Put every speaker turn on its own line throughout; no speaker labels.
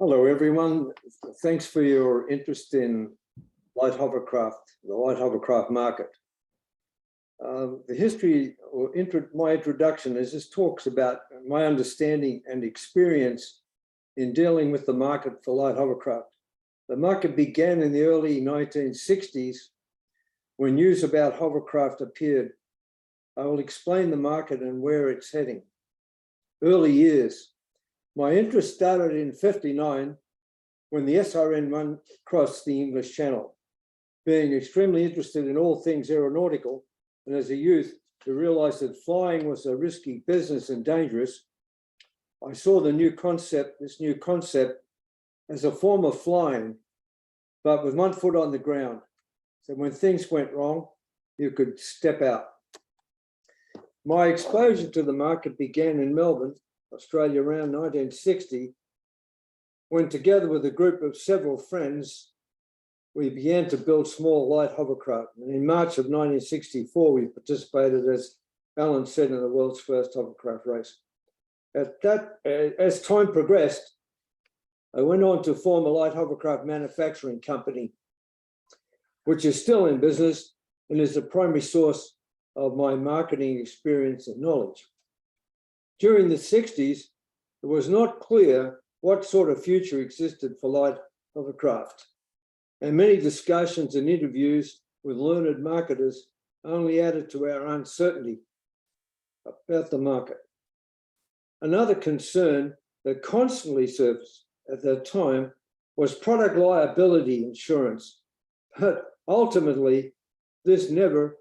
Hello, everyone. Thanks for your interest in light hovercraft, the light hovercraft market. The history or my introduction is this talks about my understanding and experience in dealing with the market for light hovercraft. The market began in the early 1960s when news about hovercraft appeared. I will explain the market and where it's heading. Early years. My interest started in '59 when the SRN-1 crossed the English Channel. Being extremely interested in all things aeronautical, and as a youth, to realize that flying was a risky business and dangerous, I saw this new concept as a form of flying, but with one foot on the ground. So when things went wrong, you could step out. My exposure to the market began in Melbourne, Australia, around 1960, when together with a group of several friends, we began to build small light hovercraft. And in March of 1964, we participated, as Alan said, in the world's first hovercraft race. As time progressed, I went on to form a light hovercraft manufacturing company, which is still in business and is the primary source of my marketing experience and knowledge. During the 60s, it was not clear what sort of future existed for light hovercraft, and many discussions and interviews with learned marketers only added to our uncertainty about the market. Another concern that constantly surfaced at that time was product liability insurance, but ultimately, this never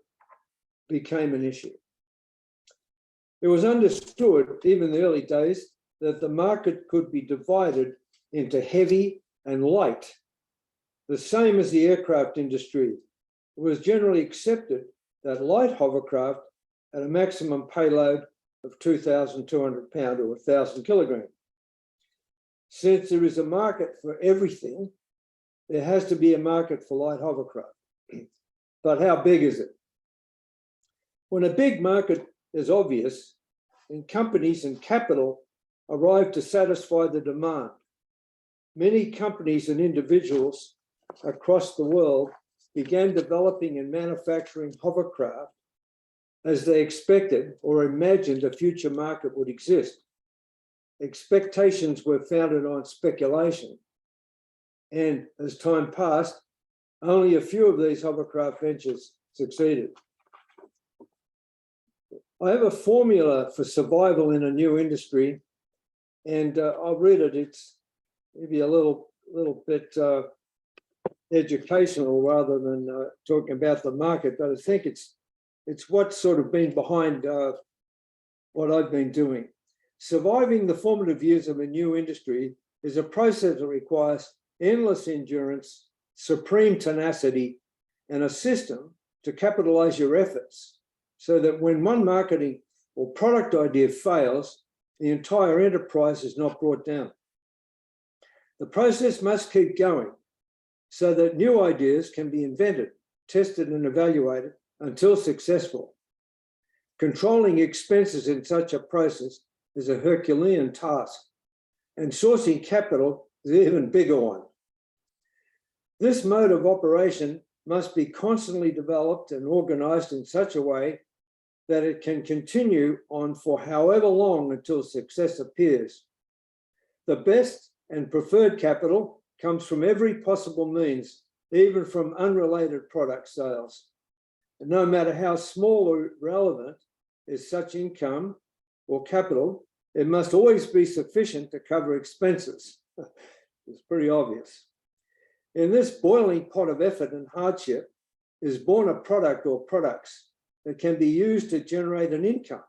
became an issue. It was understood, even in the early days, that the market could be divided into heavy and light, the same as the aircraft industry. It was generally accepted that light hovercraft had a maximum payload of 2,200 pounds or 1,000 kilograms. Since there is a market for everything, there has to be a market for light hovercraft. But how big is it? When a big market is obvious, and companies and capital arrive to satisfy the demand. Many companies and individuals across the world began developing and manufacturing hovercraft as they expected or imagined a future market would exist. Expectations were founded on speculation, and as time passed, only a few of these hovercraft ventures succeeded. I have a formula for survival in a new industry, and I'll read it. It's maybe a little bit educational rather than talking about the market, but I think it's what's sort of been behind what I've been doing. Surviving the formative years of a new industry is a process that requires endless endurance, supreme tenacity, and a system to capitalize your efforts, so that when one marketing or product idea fails, the entire enterprise is not brought down. The process must keep going so that new ideas can be invented, tested, and evaluated until successful. Controlling expenses in such a process is a Herculean task, and sourcing capital is an even bigger one. This mode of operation must be constantly developed and organized in such a way that it can continue on for however long until success appears. The best and preferred capital comes from every possible means, even from unrelated product sales. And no matter how small or relevant is such income or capital, it must always be sufficient to cover expenses. It's pretty obvious. In this boiling pot of effort and hardship is born a product or products that can be used to generate an income,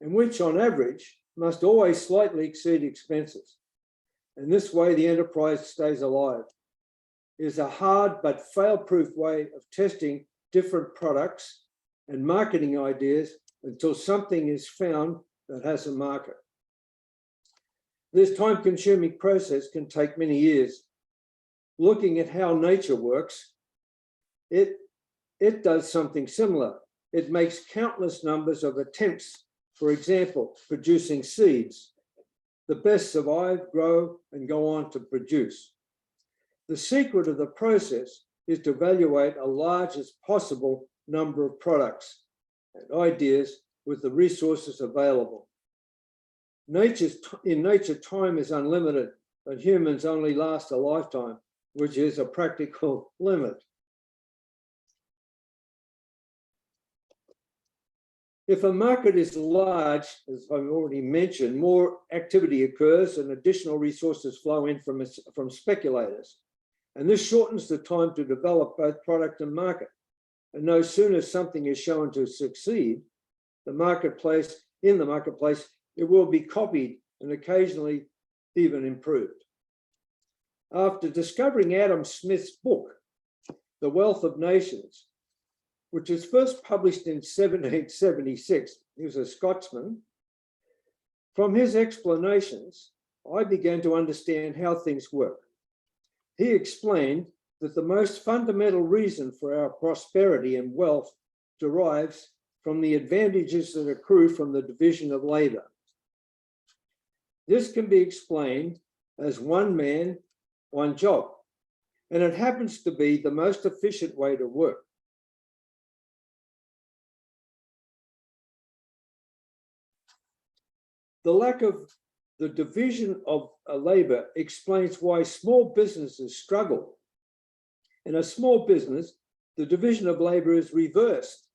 and which on average must always slightly exceed expenses. In this way, the enterprise stays alive. It is a hard but fail-proof way of testing different products and marketing ideas until something is found that has a market. This time-consuming process can take many years. Looking at how nature works, it does something similar. It makes countless numbers of attempts, for example, producing seeds, The best survive, grow, and go on to produce. The secret of the process is to evaluate a largest possible number of products and ideas with the resources available. In nature, time is unlimited, but humans only last a lifetime, which is a practical limit. If a market is large, as I've already mentioned, more activity occurs and additional resources flow in from speculators. And this shortens the time to develop both product and market. And no sooner something is shown to succeed, in the marketplace, it will be copied and occasionally even improved. After discovering Adam Smith's book, The Wealth of Nations, which was first published in 1776, he was a Scotsman. From his explanations, I began to understand how things work. He explained that the most fundamental reason for our prosperity and wealth derives from the advantages that accrue from the division of labor. This can be explained as one man, one job, and it happens to be the most efficient way to work. The lack of the division of labor explains why small businesses struggle. In a small business, the division of labor is reversed.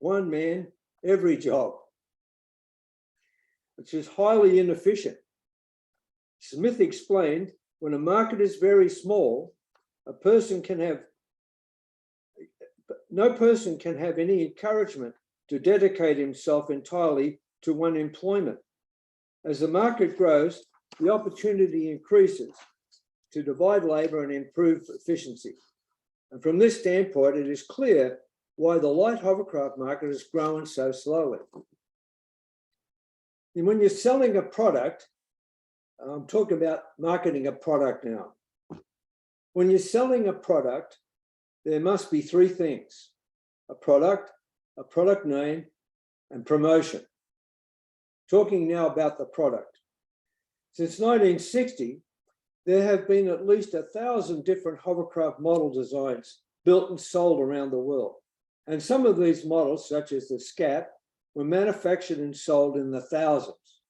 One man, every job, which is highly inefficient. Smith explained, when a market is very small, no person can have any encouragement to dedicate himself entirely to one employment. As the market grows, the opportunity increases to divide labor and improve efficiency. And from this standpoint, it is clear why the light hovercraft market has grown so slowly. And when you're selling a product, I'm talking about marketing a product now. When you're selling a product, there must be three things: a product name, and promotion. Talking now about the product. Since 1960, there have been at least 1,000 different hovercraft model designs built and sold around the world. And some of these models, such as the Scat, were manufactured and sold in the thousands.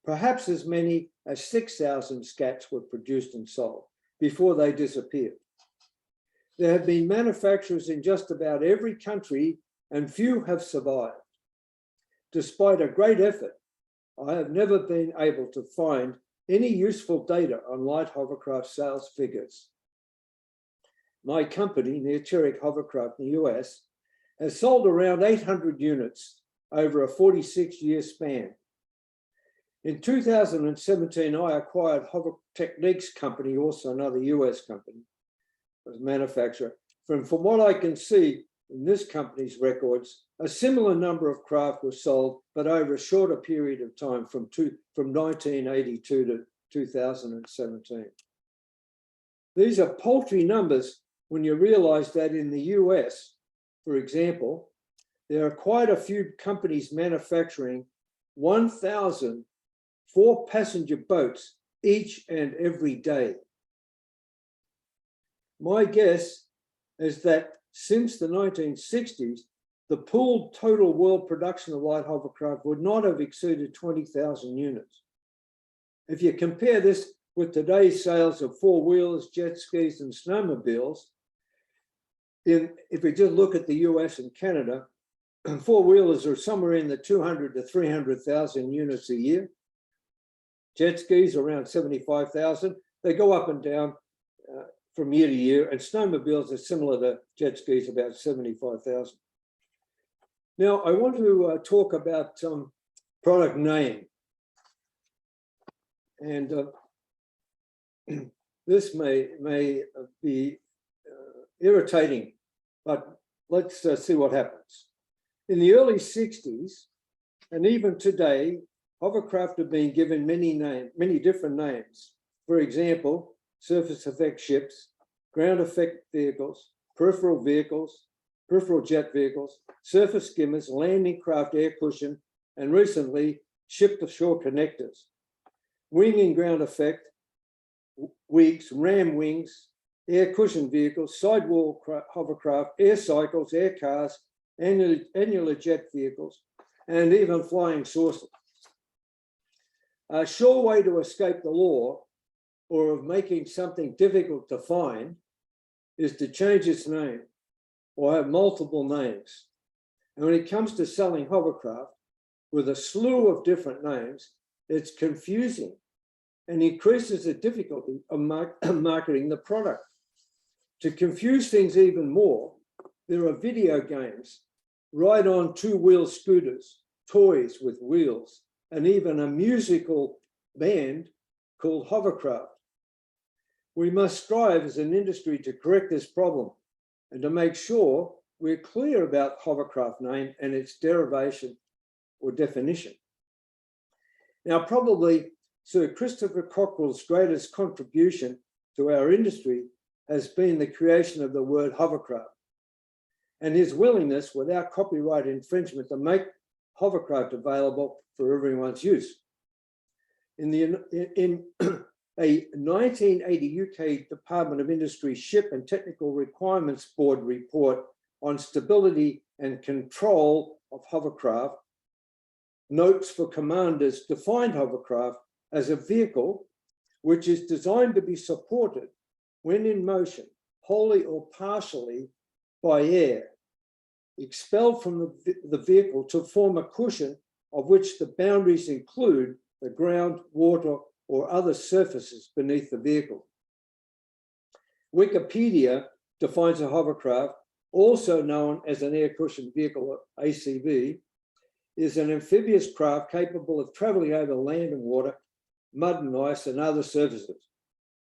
Perhaps as many as 6,000 Scats were produced and sold before they disappeared. There have been manufacturers in just about every country, and few have survived. Despite a great effort, I have never been able to find any useful data on light hovercraft sales figures. My company, Neoteric Hovercraft in the US, has sold around 800 units over a 46-year span. In 2017, I acquired Hover Techniques company, also another US company, as a manufacturer. From what I can see in this company's records, a similar number of craft were sold, but over a shorter period of time, from 1982 to 2017. These are paltry numbers when you realize that in the US, for example, there are quite a few companies manufacturing 1,000 four-passenger boats each and every day. My guess is that since the 1960s, the pooled total world production of light hovercraft would not have exceeded 20,000 units. If you compare this with today's sales of four-wheelers, jet skis, and snowmobiles, if we just look at the US and Canada, four-wheelers are somewhere in the 200 to 300,000 units a year. Jet skis around 75,000. They go up and down from year to year, and snowmobiles are similar to jet skis, about 75,000. Now, I want to talk about product name. And this may be irritating, but let's see what happens. In the early 60s, and even today, hovercraft have been given many different names. For example, surface effect ships, ground effect vehicles, peripheral jet vehicles, surface skimmers, landing craft air cushion, and recently ship-to-shore connectors. wing and ground effect, wigs, ram wings, air cushion vehicles, sidewall hovercraft, air cycles, air cars, annular jet vehicles, and even flying saucers. A sure way to escape the law or of making something difficult to find is to change its name or have multiple names. And when it comes to selling hovercraft with a slew of different names, it's confusing and increases the difficulty of marketing the product. To confuse things even more, there are video games, ride-on two-wheel scooters, toys with wheels, and even a musical band called Hovercraft. We must strive as an industry to correct this problem and to make sure we're clear about hovercraft name and its derivation or definition. Now, probably Sir Christopher Cockrell's greatest contribution to our industry has been the creation of the word hovercraft and his willingness, without copyright infringement, to make hovercraft available for everyone's use. In a 1980 UK Department of Industry Ship and Technical Requirements Board report on stability and control of hovercraft, notes for commanders defined hovercraft as a vehicle which is designed to be supported when in motion, wholly or partially, by air, expelled from the vehicle to form a cushion of which the boundaries include the ground, water, or other surfaces beneath the vehicle. Wikipedia defines a hovercraft, also known as an air cushion vehicle, ACV, is an amphibious craft capable of traveling over land and water, mud and ice, and other surfaces.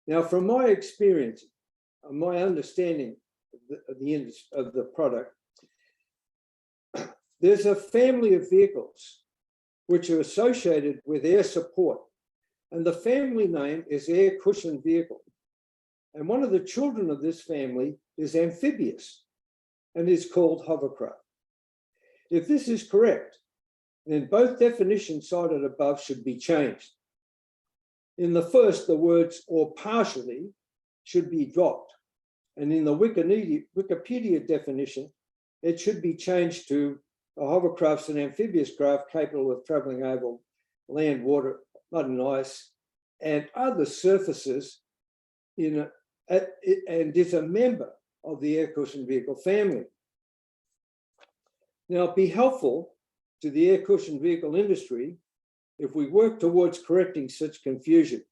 Now, from my experience, my understanding of the product, there's a family of vehicles which are associated with air support, and the family name is air cushion vehicle. And one of the children of this family is amphibious and is called hovercraft. If this is correct, then both definitions cited above should be changed. In the first, the words "or partially" should be dropped. And in the Wikipedia definition, it should be changed to a hovercraft's an amphibious craft capable of traveling over land, water, mud and ice, and other surfaces and is a member of the air cushion vehicle family. Now, it'd be helpful to the air cushion vehicle industry if we work towards correcting such confusion.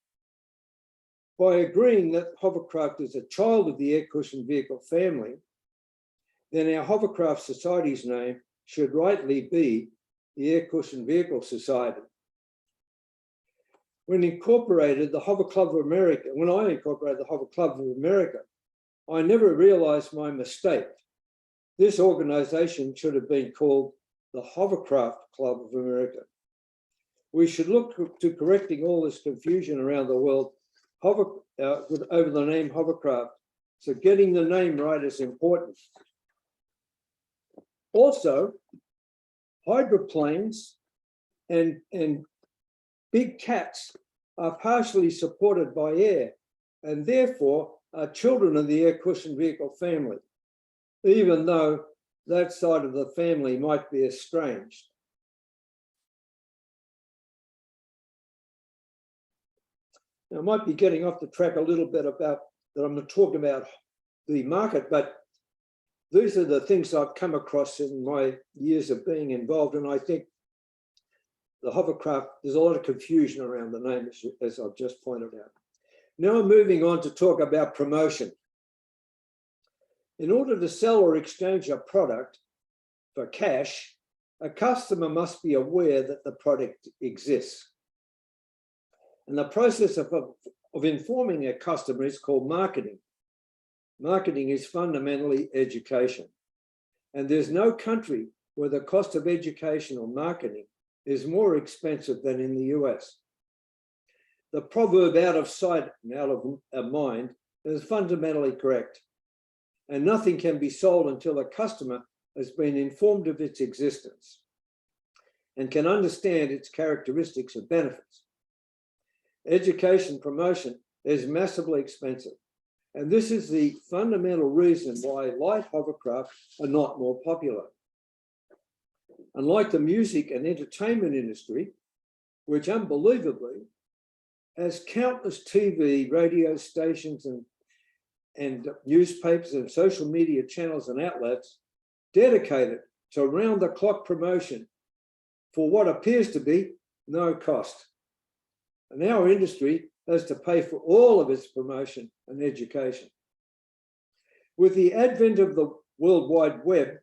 By agreeing that hovercraft is a child of the air cushion vehicle family, then our Hovercraft Society's name should rightly be the Air Cushion Vehicle Society. When I incorporated the Hover Club of America, I never realized my mistake. This organization should have been called the Hovercraft Club of America. We should look to correcting all this confusion around the world over the name hovercraft. So getting the name right is important. Also, hydroplanes and big cats are partially supported by air and therefore are children of the air cushion vehicle family, even though that side of the family might be estranged. Now, I might be getting off the track a little bit about that. I'm talking about the market, but these are the things I've come across in my years of being involved. And I think the hovercraft, there's a lot of confusion around the name, as I've just pointed out. Now I'm moving on to talk about promotion. In order to sell or exchange a product for cash, a customer must be aware that the product exists. And the process of informing a customer is called marketing. Marketing is fundamentally education. And there's no country where the cost of education or marketing is more expensive than in the US. The proverb "out of sight and out of mind" is fundamentally correct. And nothing can be sold until a customer has been informed of its existence and can understand its characteristics and benefits. education promotion is massively expensive. And this is the fundamental reason why light hovercraft are not more popular. Unlike the music and entertainment industry, which unbelievably has countless TV, radio stations and newspapers and social media channels and outlets dedicated to round-the-clock promotion for what appears to be no cost. And our industry has to pay for all of its promotion and education. With the advent of the World Wide Web,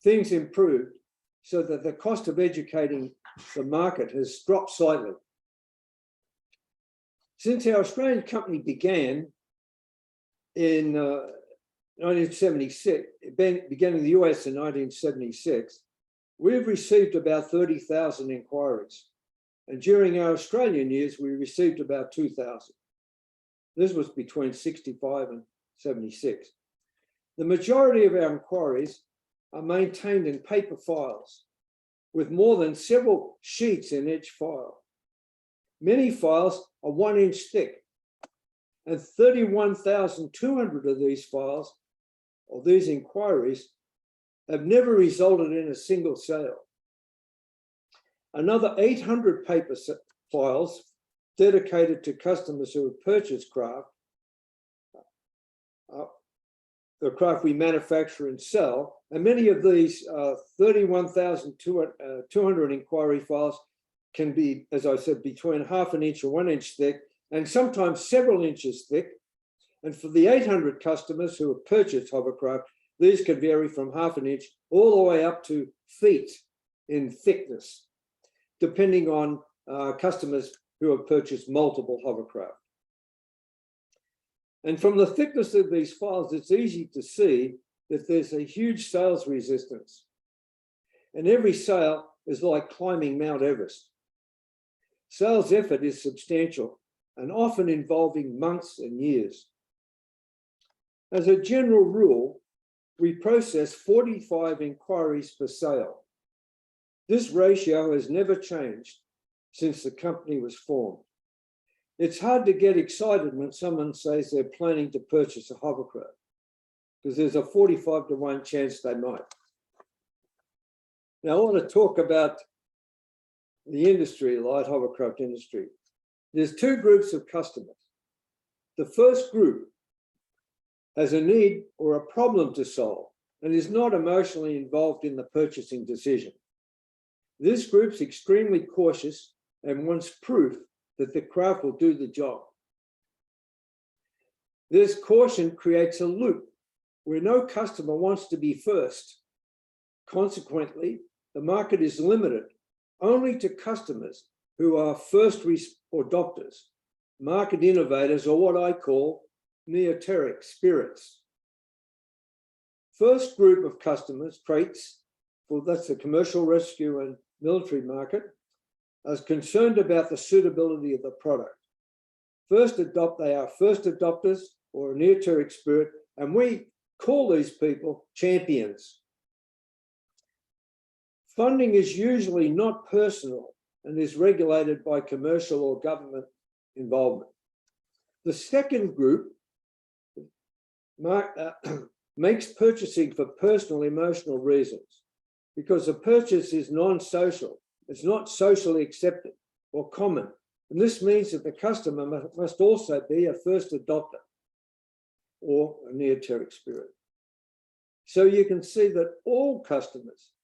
things improved so that the cost of educating the market has dropped slightly. Since our Australian company began in 1976, began in the US in 1976, we've received about 30,000 inquiries. And during our Australian years, we received about 2,000. This was between 65 and 76. The majority of our inquiries are maintained in paper files with more than several sheets in each file. Many files are 1 inch thick, and 31,200 of these files, or these inquiries, have never resulted in a single sale. Another 800 paper files dedicated to customers who have purchased craft, the craft we manufacture and sell, and many of these 31,200 inquiry files can be, as I said, between 1/2 inch and 1 inch thick, and sometimes several inches thick. And for the 800 customers who have purchased hovercraft, these can vary from 1/2 inch all the way up to feet in thickness, depending on customers who have purchased multiple hovercraft. And from the thickness of these files, it's easy to see that there's a huge sales resistance. And every sale is like climbing Mount Everest. Sales effort is substantial and often involving months and years. As a general rule, we process 45 inquiries per sale. This ratio has never changed since the company was formed. It's hard to get excited when someone says they're planning to purchase a hovercraft, because there's a 45-to-1 chance they might. Now, I want to talk about the industry, the light hovercraft industry. There's 2 groups of customers. The first group has a need or a problem to solve and is not emotionally involved in the purchasing decision. This group's extremely cautious and wants proof that the craft will do the job. This caution creates a loop where no customer wants to be first. Consequently, the market is limited only to customers who are first adopters, market innovators, or what I call Neoteric spirits. First group of customers, traits, well, that's the commercial rescue and military market, are concerned about the suitability of the product. They are first adopters or a Neoteric spirit, and we call these people champions. Funding is usually not personal and is regulated by commercial or government involvement. The second group makes purchasing for personal emotional reasons because the purchase is non-social. It's not socially accepted or common. And this means that the customer must also be a first adopter or a Neoteric spirit. So you can see that all customers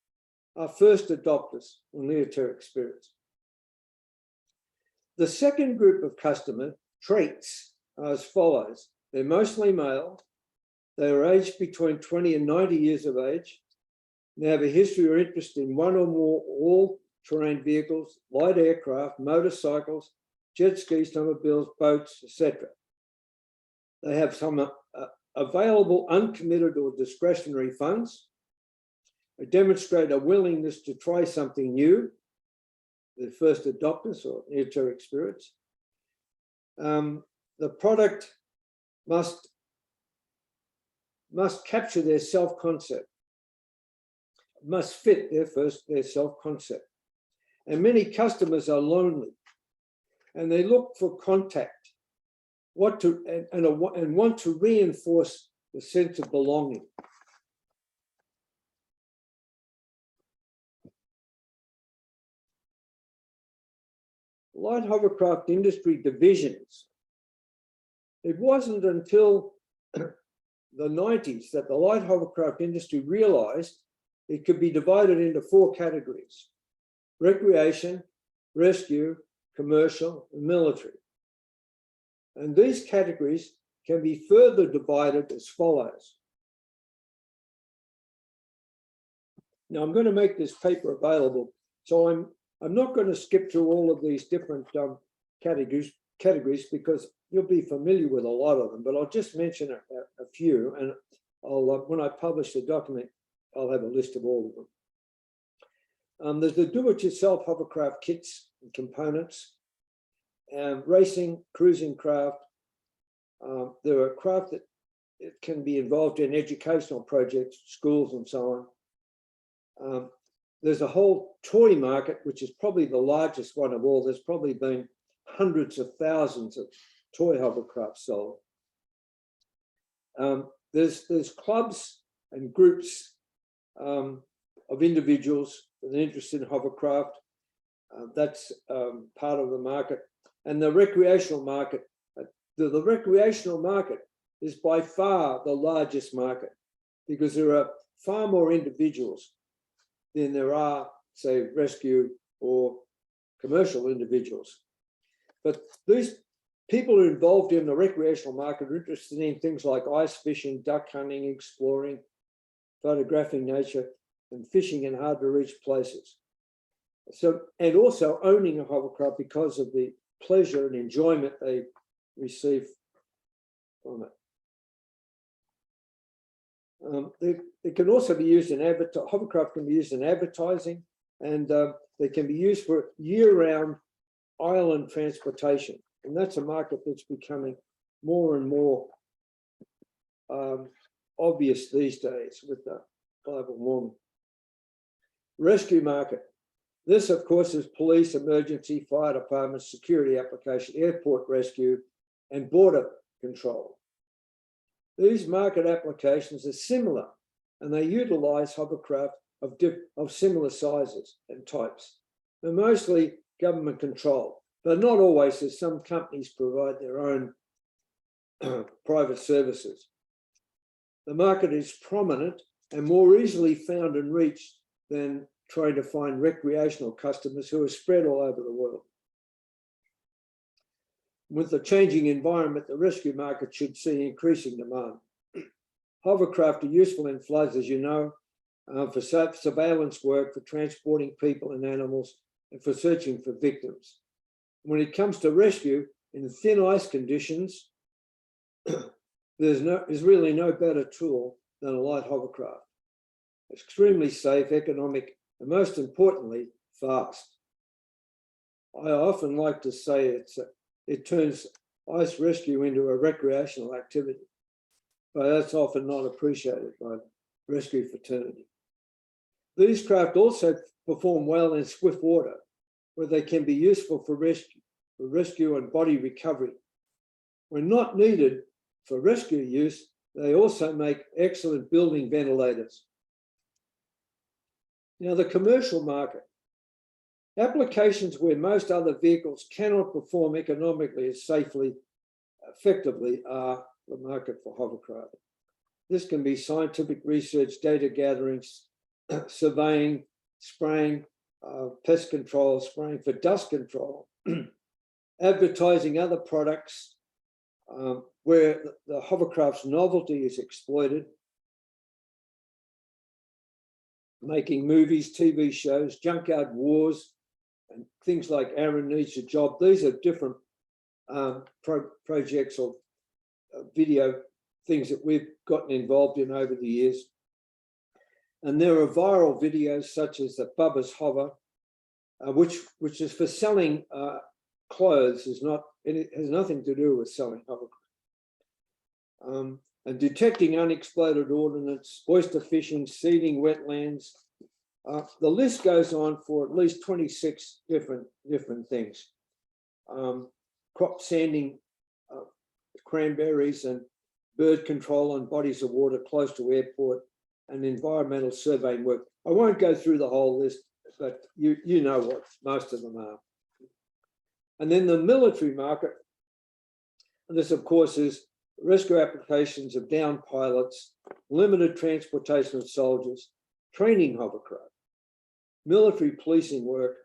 are first adopters or Neoteric spirits. The second group of customer traits are as follows. They're mostly male. They are aged between 20 and 90 years of age. They have a history or interest in one or more all-terrain vehicles, light aircraft, motorcycles, jet skis, snowmobiles, boats, etc. They have some available uncommitted or discretionary funds. They demonstrate a willingness to try something new. They're first adopters or Neoteric spirits. The product must capture their self-concept, must fit their self-concept. And many customers are lonely. and they look for contact, want to reinforce the sense of belonging. Light hovercraft industry divisions. It wasn't until the 90s that the light hovercraft industry realized it could be divided into 4 categories: recreation, rescue, commercial, and military. And these categories can be further divided as follows. Now, I'm going to make this paper available, so I'm not going to skip through all of these different categories because you'll be familiar with a lot of them, but I'll just mention a few, and I'll when I publish the document, I'll have a list of all of them. There's the do-it-yourself hovercraft kits and components, racing, cruising craft. There are craft that can be involved in educational projects, schools, and so on. There's a whole toy market, which is probably the largest one of all. There's probably been hundreds of thousands of toy hovercraft sold. There's clubs and groups of individuals with an interest in hovercraft. That's part of the market. And the recreational market. The recreational market is by far the largest market because there are far more individuals than there are, say, rescue or commercial individuals. But these people who are involved in the recreational market are interested in things like ice fishing, duck hunting, exploring, photographing nature, and fishing in hard to reach places. So, and also owning a hovercraft because of the pleasure and enjoyment they receive from it. It can also be used in hovercraft can be used in advertising, and they can be used for year-round island transportation. And that's a market that's becoming more and more obvious these days with the global warming. Rescue market. This, of course, is police, emergency, fire departments, security application, airport rescue, and border control. These market applications are similar, and they utilize hovercraft of similar sizes and types. They're mostly government controlled, but not always, as some companies provide their own private services. The market is prominent and more easily found and reached than trying to find recreational customers who are spread all over the world. With the changing environment, the rescue market should see increasing demand. Hovercraft are useful in floods, as you know, for surveillance work, for transporting people and animals, and for searching for victims. When it comes to rescue, in thin ice conditions, there's really no better tool than a light hovercraft. Extremely safe, economic, and most importantly, fast. I often like to say it turns ice rescue into a recreational activity, but that's often not appreciated by the rescue fraternity. These craft also perform well in swift water, where they can be useful for rescue and body recovery. When not needed for rescue use, they also make excellent building ventilators. Now, the commercial market. Applications where most other vehicles cannot perform economically as safely, effectively, are the market for hovercraft. This can be scientific research, data gathering, surveying, spraying, pest control, spraying for dust control, advertising other products where the hovercraft's novelty is exploited, making movies, TV shows, junkyard wars, and things like Aaron Needs a Job. These are different projects or video things that we've gotten involved in over the years. And there are viral videos such as the Bubba's Hover, which is for selling clothes. It has nothing to do with selling hovercraft. And detecting unexploded ordnance, oyster fishing, seeding wetlands. The list goes on for at least 26 different things. crop sanding, cranberries, and bird control on bodies of water close to airport, and environmental surveying work. I won't go through the whole list, but you know what most of them are. And then the military market, and this of course is rescue applications of downed pilots, limited transportation of soldiers, training hovercraft, military policing work,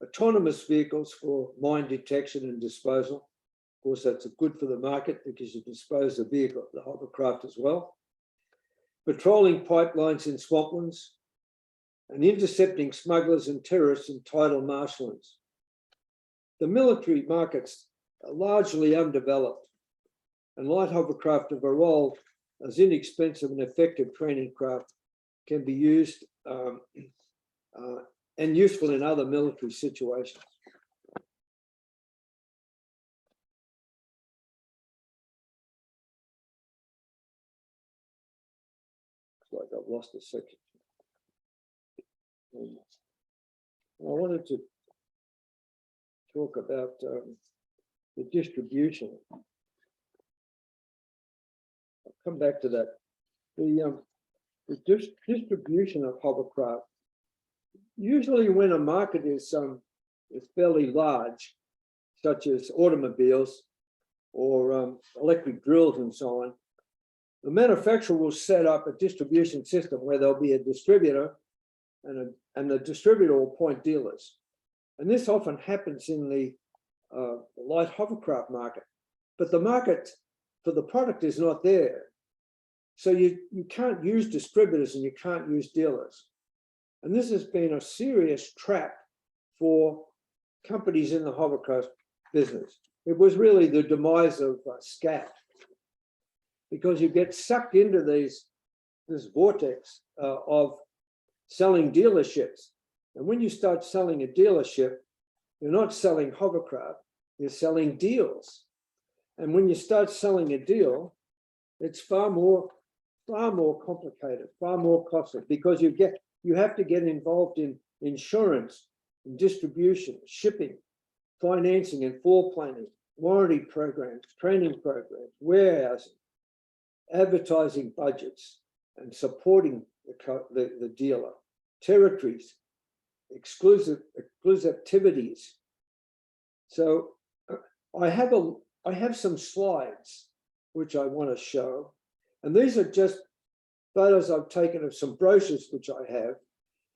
autonomous vehicles for mine detection and disposal. Of course, that's good for the market because you dispose the vehicle, the hovercraft as well. Patrolling pipelines in swamplands, and intercepting smugglers and terrorists in tidal marshlands. The military markets are largely undeveloped, and light hovercraft of a role as inexpensive and effective training craft can be used and useful in other military situations. Looks like I've lost a section. I wanted to talk about the distribution. I'll come back to that. The distribution of hovercraft. Usually when a market is fairly large, such as automobiles or electric drills and so on, the manufacturer will set up a distribution system where there'll be a distributor and the distributor will appoint dealers. And this often happens in the light hovercraft market, but the market for the product is not there. So you can't use distributors and you can't use dealers. And this has been a serious trap for companies in the hovercraft business. It was really the demise of SCAT, because you get sucked into this vortex of selling dealerships. And when you start selling a dealership, you're not selling hovercraft, you're selling deals. And when you start selling a deal, it's far more complicated, far more costly, because you have to get involved in insurance, in distribution, shipping, financing and floor planning, warranty programs, training programs, warehousing, advertising budgets, and supporting the dealer, territories, exclusive activities. So I have some slides which I want to show, and these are just photos I've taken of some brochures which I have,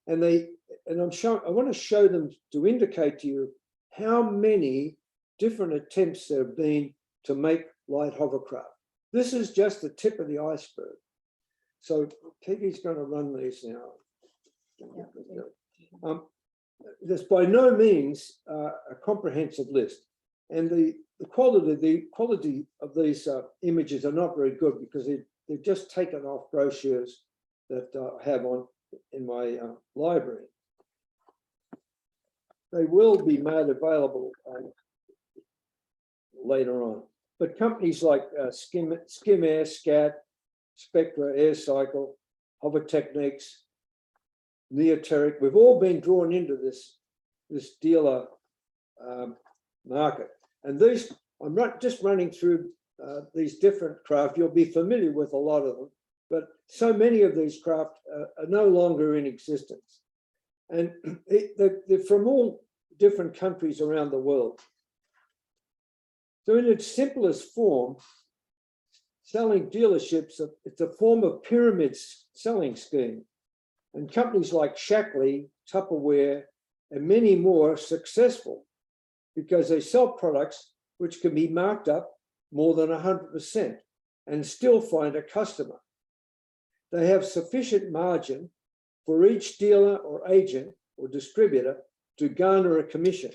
and I want to show them to indicate to you how many different attempts there have been to make light hovercraft. This is just the tip of the iceberg. So Peggy's going to run these now. There's by no means a comprehensive list, and the quality of these images are not very good because they're just taken off brochures that I have in my library. They will be made available later on. But companies like Skim Air, SCAT, Spectra, Air Cycle, Hover Techniques, Neoteric, we've all been drawn into this dealer market. And these, I'm just running through these different craft. You'll be familiar with a lot of them, but so many of these craft are no longer in existence. And they're from all different countries around the world. So in its simplest form, selling dealerships, it's a form of pyramid selling scheme. And companies like Shackley, Tupperware, and many more are successful because they sell products which can be marked up more than 100% and still find a customer. They have sufficient margin for each dealer or agent or distributor to garner a commission.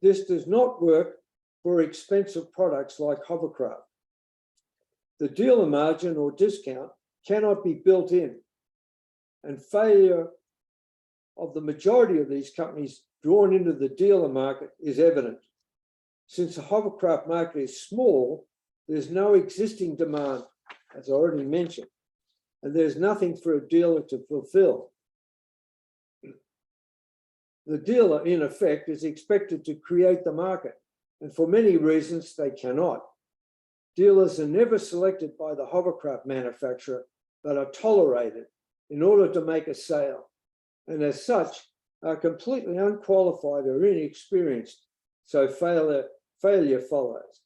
This does not work for expensive products like hovercraft. The dealer margin or discount cannot be built in, and failure of the majority of these companies drawn into the dealer market is evident. Since the hovercraft market is small, there's no existing demand, as I already mentioned, and there's nothing for a dealer to fulfill. The dealer, in effect, is expected to create the market and for many reasons they cannot. Dealers are never selected by the hovercraft manufacturer, but are tolerated in order to make a sale, and as such are completely unqualified or inexperienced, so failure follows.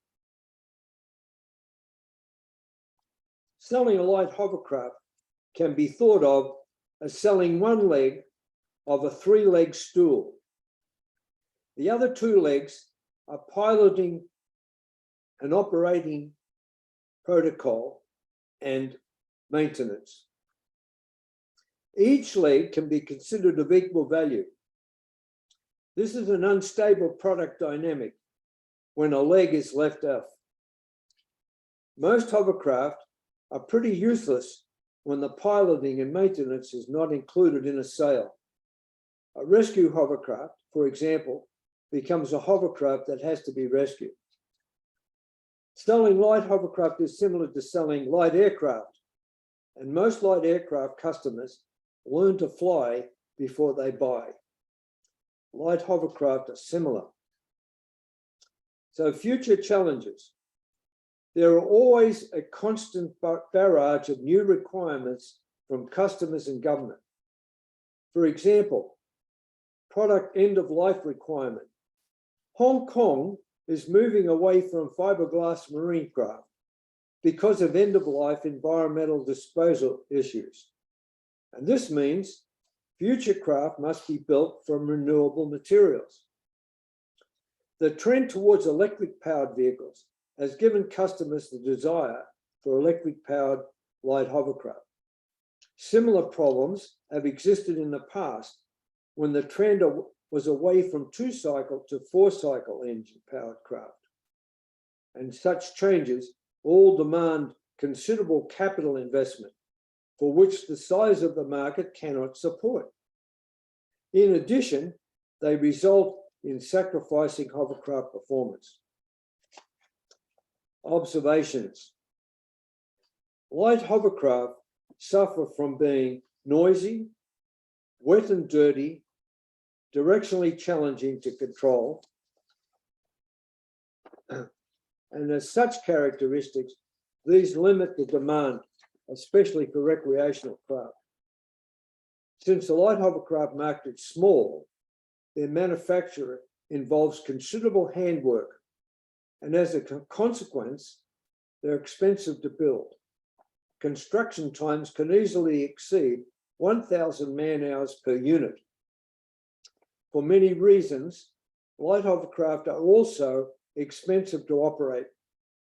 Selling a light hovercraft can be thought of as selling one leg of a three-leg stool. The other two legs are piloting and operating protocol and maintenance. Each leg can be considered of equal value. This is an unstable product dynamic when a leg is left off. Most hovercraft are pretty useless when the piloting and maintenance is not included in a sale. A rescue hovercraft, for example, becomes a hovercraft that has to be rescued. Selling light hovercraft is similar to selling light aircraft, and most light aircraft customers learn to fly before they buy. Light hovercraft are similar. So future challenges. There are always a constant barrage of new requirements from customers and government. For example, product end-of-life requirement. Hong Kong is moving away from fiberglass marine craft because of end-of-life environmental disposal issues. And this means future craft must be built from renewable materials. The trend towards electric-powered vehicles has given customers the desire for electric-powered light hovercraft. Similar problems have existed in the past when the trend was away from two-cycle to four-cycle engine-powered craft. And such changes all demand considerable capital investment, for which the size of the market cannot support. In addition, they result in sacrificing hovercraft performance. Observations. Light hovercraft suffer from being noisy, wet and dirty, directionally challenging to control, and as such characteristics, these limit the demand, especially for recreational craft. Since the light hovercraft market is small, their manufacture involves considerable handwork, and as a consequence, they're expensive to build. Construction times can easily exceed 1,000 man-hours per unit. For many reasons, light hovercraft are also expensive to operate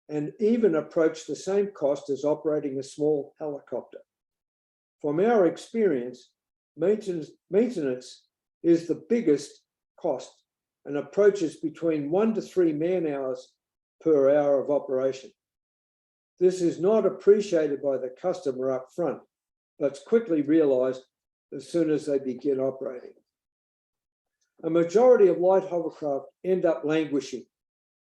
and even approach the same cost as operating a small helicopter. From our experience, maintenance is the biggest cost and approaches between 1 to 3 man-hours per hour of operation. This is not appreciated by the customer up front, but it's quickly realized as soon as they begin operating. A majority of light hovercraft end up languishing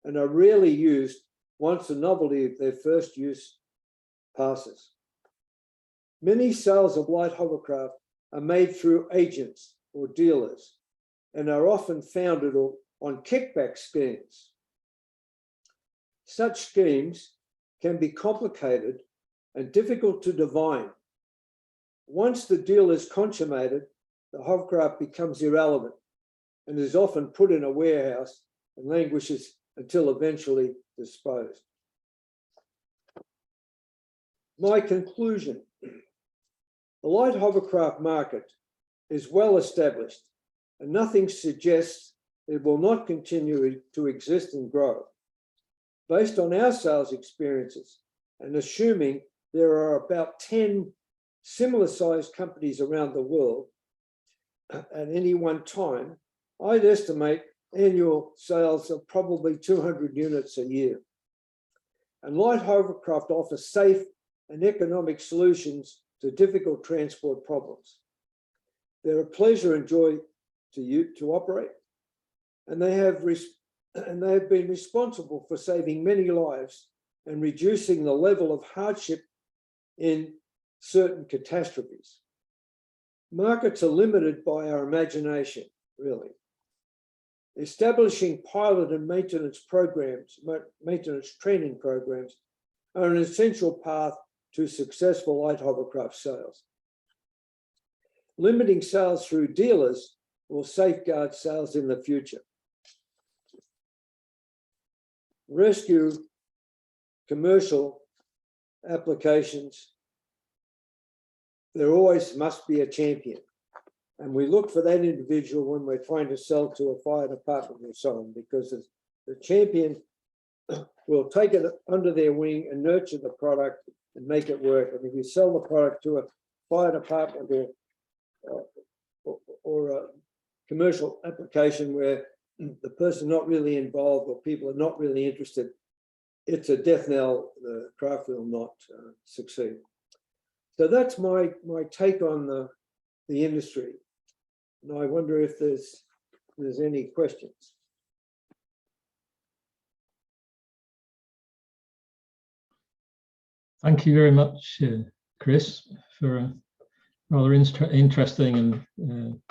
and are rarely used once the novelty of their first use passes. Many sales of light hovercraft are made through agents or dealers and are often founded on kickback schemes. Such schemes can be complicated and difficult to divine. Once the deal is consummated, the hovercraft becomes irrelevant and is often put in a warehouse and languishes until eventually disposed. My conclusion: the light hovercraft market is well established, and nothing suggests it will not continue to exist and grow. Based on our sales experiences, and assuming there are about 10 similar-sized companies around the world at any one time, I'd estimate annual sales of probably 200 units a year. And light hovercraft offer safe and economic solutions to difficult transport problems. They're a pleasure and joy to operate, and they have been responsible for saving many lives and reducing the level of hardship in certain catastrophes. Markets are limited by our imagination, really. Establishing pilot and maintenance programs, maintenance training programs, are an essential path to successful light hovercraft sales. Limiting sales through dealers will safeguard sales in the future. Rescue commercial applications, there always must be a champion. And we look for that individual when we're trying to sell to a fire department and so on, because the champion will take it under their wing and nurture the product and make it work. And if you sell the product to a fire department or a commercial application where the person not really involved or people are not really interested, it's a death knell. The craft will not succeed. So that's my take on the industry. And I wonder if there's any questions.
Thank you very much, Chris, for a rather interesting and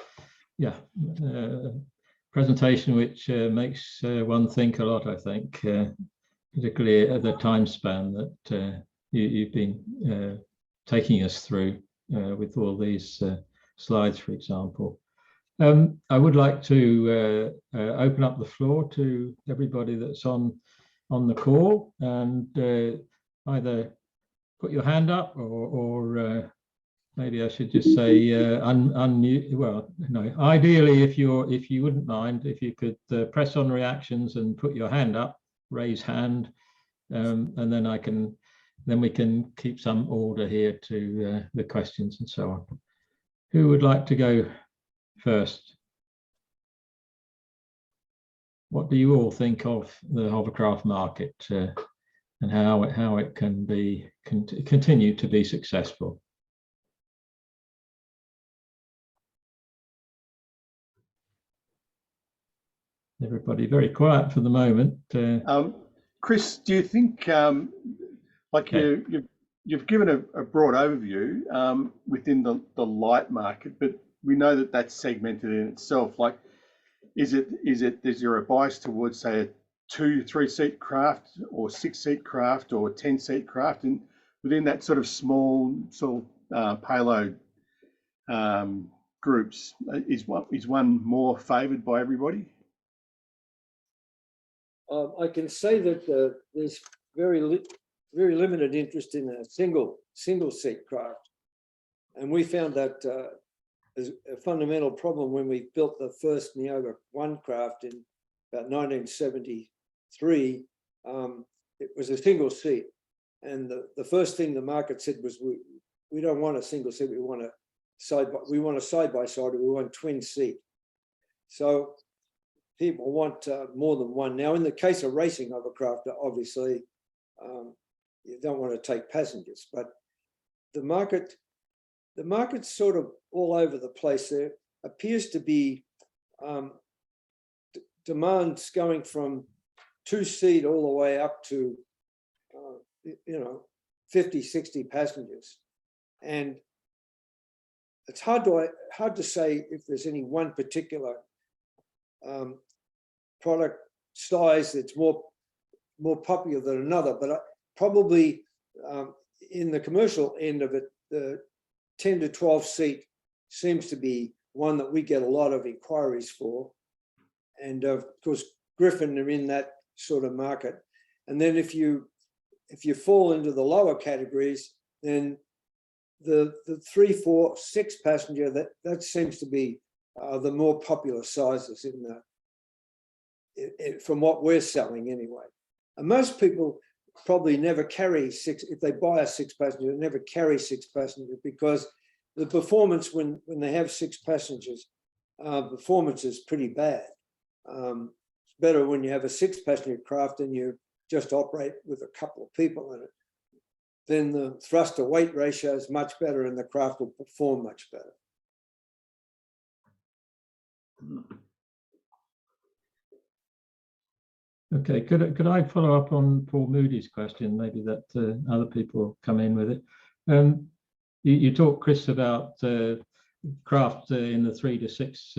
presentation, which makes one think a lot, I think, particularly at the time span that you've been taking us through with all these slides, for example. I would like to open up the floor to everybody that's on the call, and either put your hand up or maybe I should just say unmute. Well, no. Ideally, if you wouldn't mind, if you could press on reactions and put your hand up, raise hand, and then we can keep some order here to the questions and so on. Who would like to go first? What do you all think of the hovercraft market and how it can continue to be successful? Everybody very quiet for the moment.
Chris, do you think, you've given a broad overview within the light market, but we know that that's segmented in itself. Like, is there a bias towards, say, a 2-3 seat craft or 6-seat craft or 10-seat craft, and within that sort of small payload groups, is one more favoured by everybody?
I can say that there's very limited interest in a single seat craft, and we found that as a fundamental problem when we built the first Neoga 1 craft in about 1973. It was a single seat, and the first thing the market said was we don't want a single seat, we want a side by side, we want twin seat. So people want more than one. Now, in the case of racing hovercraft, obviously, you don't want to take passengers, but the market's sort of all over the place. There appears to be demands going from 2-seat all the way up to 50, 60 passengers, and it's hard to say if there's any one particular product size that's more popular than another, but probably in the commercial end of it, the 10 to 12 seat seems to be one that we get a lot of inquiries for, and of course Griffin are in that sort of market. And then if you fall into the lower categories, then the 3, 4, 6 passenger, that seems to be the more popular sizes from what we're selling anyway. And most people probably never carry 6, if they buy a 6 passenger, never carry 6 passengers, because the performance when they have 6 passengers, performance is pretty bad. It's better when you have a 6 passenger craft and you just operate with a couple of people in it. Then the thrust to weight ratio is much better and the craft will perform much better.
Okay, could I follow up on Paul Moody's question? Maybe that other people come in with it. You talked, Chris, about craft in the 3 to 6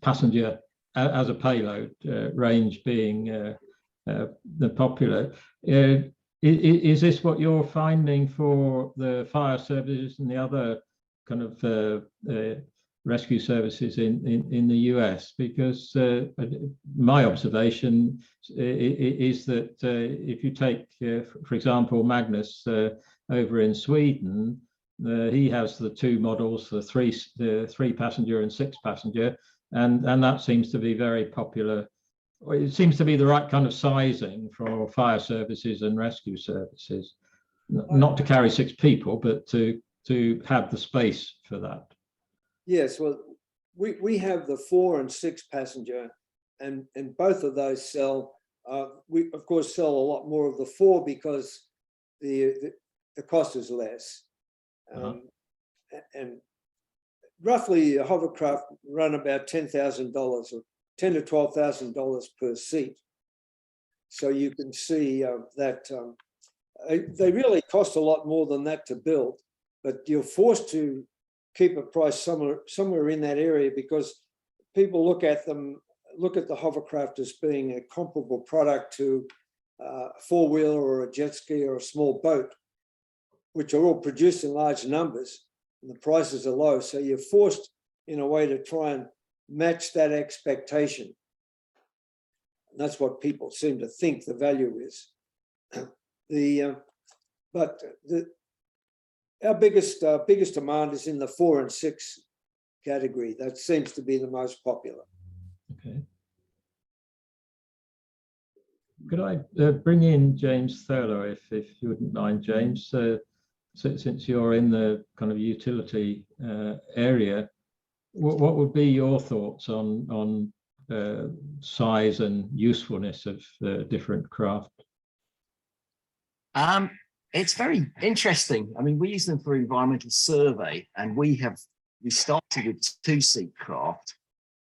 passenger as a payload, range being the popular. Is this what you're finding for the fire services and the other kind of rescue services in the US? Because my observation is that if you take, for example, Magnus over in Sweden, he has the two models, the three passenger and 6 passenger, and that seems to be very popular. It seems to be the right kind of sizing for fire services and rescue services, not to carry 6 people, but to have the space for that.
Yes, well, we have the 4 and 6 passenger, and both of those sell. We of course sell a lot more of the 4 because the cost is less. And roughly a hovercraft run about $10,000 or $10,000 to $12,000 per seat. So you can see that they really cost a lot more than that to build, but you're forced to keep a price somewhere in that area because people look at the hovercraft as being a comparable product to a 4-wheeler or a jet ski or a small boat, which are all produced in large numbers and the prices are low. So you're forced in a way to try and match that expectation. And that's what people seem to think the value is. Our biggest demand is in the 4 and 6 category. That seems to be the most popular.
Okay. Could I bring in James Thurlow, if you wouldn't mind, James? So since you're in the kind of utility area, what would be your thoughts on size and usefulness of different craft?
It's very interesting. I mean, we use them for environmental survey, and we started with 2-seat craft,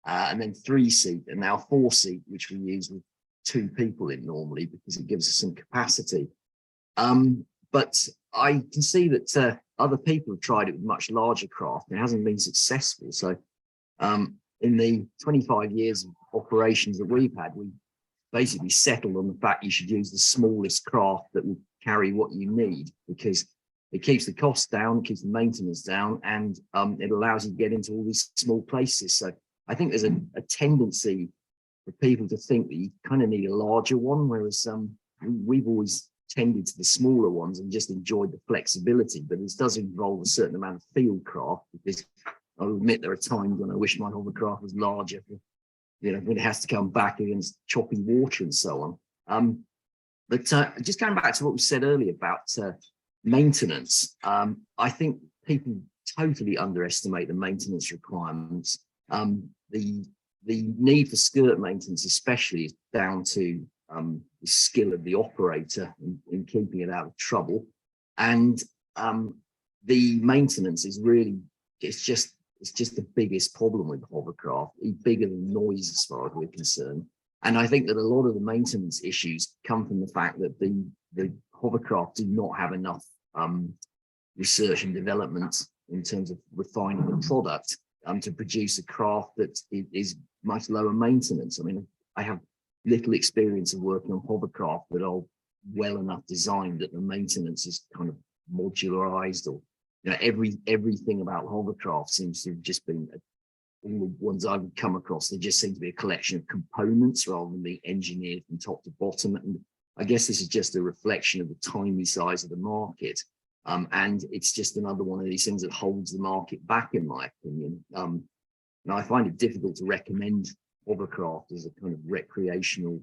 and then 3-seat, and now 4-seat, which we use with 2 people in normally because it gives us some capacity. But I can see that other people have tried it with much larger craft and it hasn't been successful. So in the 25 years of operations that we've had, we basically settled on the fact you should use the smallest craft that will carry what you need, because it keeps the cost down, keeps the maintenance down, and it allows you to get into all these small places. So I think there's a tendency for people to think that you kind of need a larger one, whereas we've always tended to the smaller ones and just enjoyed the flexibility. But this does involve a certain amount of field craft, because I'll admit there are times when I wish my hovercraft was larger, when it has to come back against choppy water and so on. But just going back to what we said earlier about maintenance, I think people totally underestimate the maintenance requirements. The need for skirt maintenance especially is down to the skill of the operator in keeping it out of trouble. And the maintenance is really, it's just the biggest problem with hovercraft, bigger than noise as far as we're concerned. And I think that a lot of the maintenance issues come from the fact that the hovercraft do not have enough research and development in terms of refining the product to produce a craft that is much lower maintenance. I mean, I have little experience of working on hovercraft that are well enough designed that the maintenance is kind of modularized, or everything about hovercraft seems to have just been, all the ones I've come across, they just seem to be a collection of components rather than being engineered from top to bottom. And I guess this is just a reflection of the tiny size of the market. And it's just another one of these things that holds the market back, in my opinion. And I find it difficult to recommend hovercraft as a kind of recreational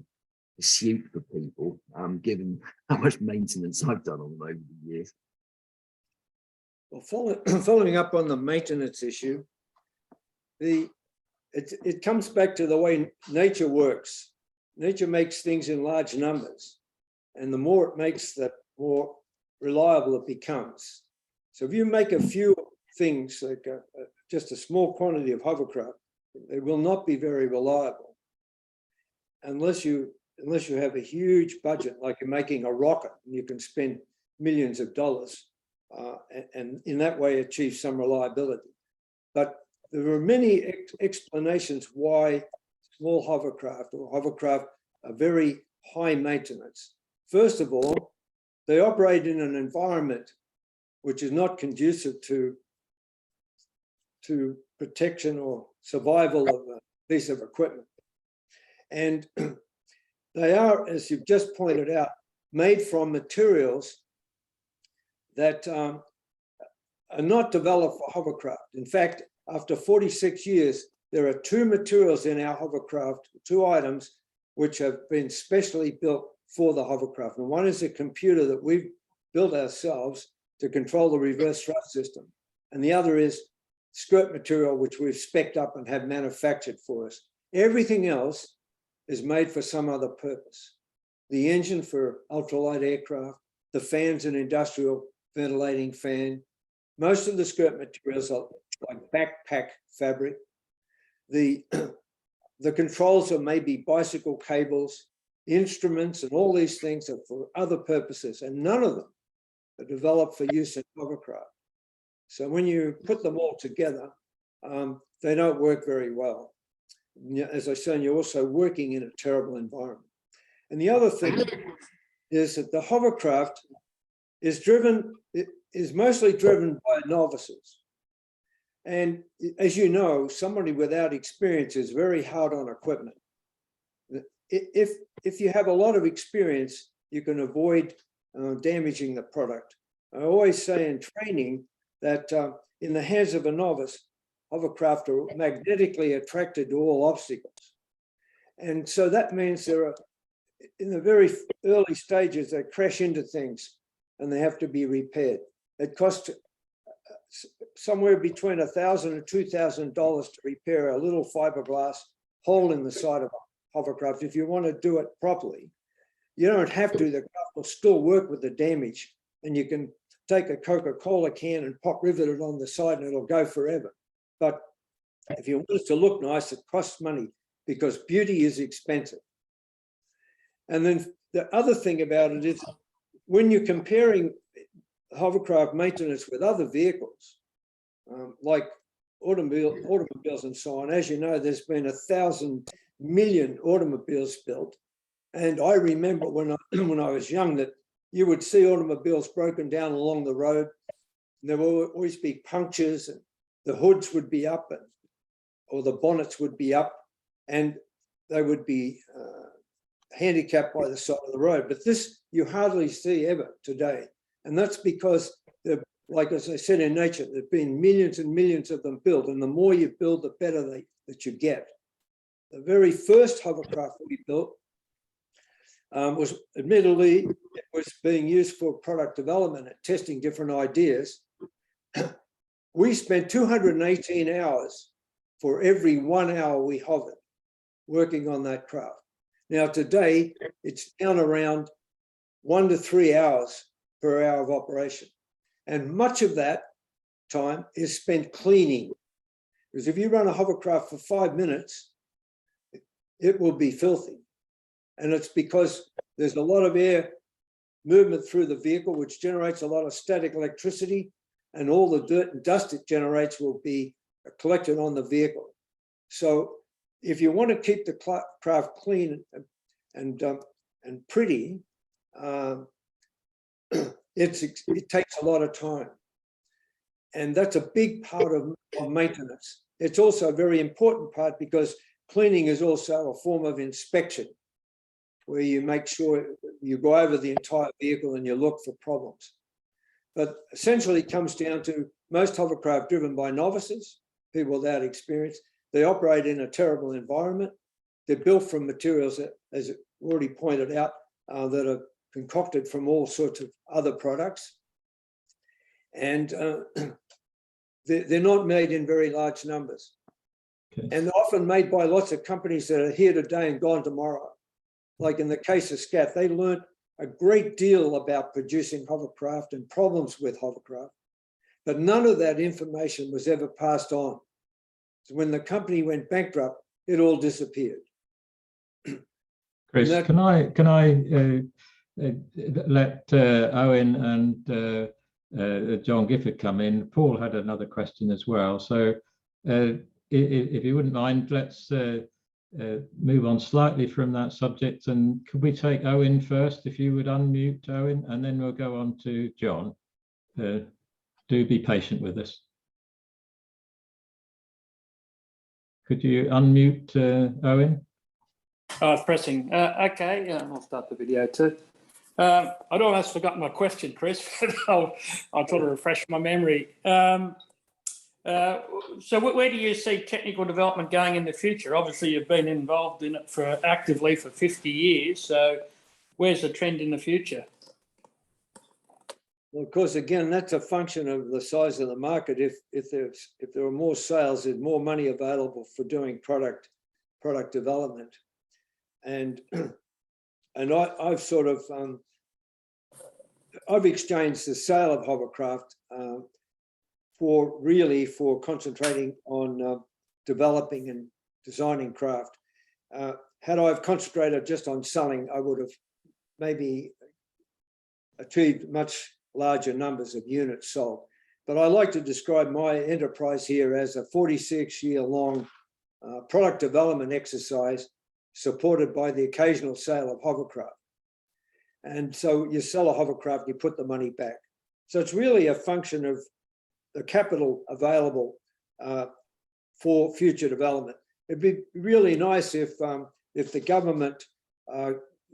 pursuit for people, given how much maintenance I've done on them over the years.
Well, following up on the maintenance issue, it comes back to the way nature works. Nature makes things in large numbers, and the more it makes, the more reliable it becomes. So if you make a few things, like just a small quantity of hovercraft, they will not be very reliable unless you have a huge budget, like you're making a rocket and you can spend millions of dollars and in that way achieve some reliability. But there are many explanations why small hovercraft or hovercraft are very high maintenance. First of all, they operate in an environment which is not conducive to protection or survival of a piece of equipment. And they are, as you've just pointed out, made from materials that are not developed for hovercraft. In fact, after 46 years, there are two materials in our hovercraft, two items, which have been specially built for the hovercraft. And one is a computer that we've built ourselves to control the reverse thrust system. And the other is skirt material, which we've spec'd up and have manufactured for us. Everything else is made for some other purpose. The engine for ultralight aircraft, the fans and industrial ventilating fan. Most of the skirt materials are like backpack fabric. The controls are maybe bicycle cables, instruments, and all these things are for other purposes, and none of them are developed for use in hovercraft. So when you put them all together, they don't work very well. As I said, you're also working in a terrible environment. And the other thing is that the hovercraft is mostly driven by novices. And as you know, somebody without experience is very hard on equipment. If you have a lot of experience, you can avoid damaging the product. I always say in training that in the hands of a novice, hovercraft are magnetically attracted to all obstacles. And so that means there are, in the very early stages, they crash into things and they have to be repaired. It costs somewhere between $1,000 and $2,000 to repair a little fiberglass hole in the side of a hovercraft. If you want to do it properly, you don't have to. The craft will still work with the damage, and you can take a Coca-Cola can and pop rivet it on the side and it'll go forever. But if you want it to look nice, it costs money because beauty is expensive. And then the other thing about it is when you're comparing hovercraft maintenance with other vehicles, like automobiles and so on, as you know, there's been 1,000 million automobiles built. And I remember when I was young that you would see automobiles broken down along the road. And there would always be punctures, and the hoods would be up, or the bonnets would be up, and they would be handicapped by the side of the road. But this you hardly see ever today. And that's because, like as I said, in nature, there have been millions and millions of them built. And the more you build, the better that you get. The very first hovercraft we built was admittedly, it was being used for product development and testing different ideas. We spent 218 hours for every 1 hour we hovered working on that craft. Now today, it's down around 1 to 3 hours per hour of operation. And much of that time is spent cleaning. Because if you run a hovercraft for 5 minutes, it will be filthy. And it's because there's a lot of air movement through the vehicle, which generates a lot of static electricity, and all the dirt and dust it generates will be collected on the vehicle. So if you want to keep the craft clean and pretty, it takes a lot of time. And that's a big part of maintenance. It's also a very important part because cleaning is also a form of inspection, where you make sure you go over the entire vehicle and you look for problems. But essentially it comes down to most hovercraft driven by novices, people without experience. They operate in a terrible environment. They're built from materials that, as already pointed out, that are concocted from all sorts of other products. And they're not made in very large numbers. Okay. And they're often made by lots of companies that are here today and gone tomorrow. Like in the case of SCAT, they learned a great deal about producing hovercraft and problems with hovercraft, but none of that information was ever passed on. So when the company went bankrupt, it all disappeared.
Chris, can I let Owen and John Gifford come in? Paul had another question as well. So if you wouldn't mind, let's move on slightly from that subject, and could we take Owen first, if you would unmute Owen, and then we'll go on to John. Do be patient with us. Could you unmute Owen?
Oh, it's pressing. Okay, yeah, I'll start the video too. I'd almost forgotten my question, Chris, but I'll try to refresh my memory. So where do you see technical development going in the future? Obviously, you've been involved in it actively for 50 years. So where's the trend in the future?
Well, of course, again, that's a function of the size of the market. If there are more sales, there's more money available for doing product development. And I've sort of I've exchanged the sale of Hovercraft for concentrating on developing and designing craft. Had I concentrated just on selling, I would have maybe achieved much larger numbers of units sold. But I like to describe my enterprise here as a 46-year-long product development exercise supported by the occasional sale of hovercraft. And so you sell a hovercraft, you put the money back. So it's really a function of the capital available for future development. It'd be really nice if the government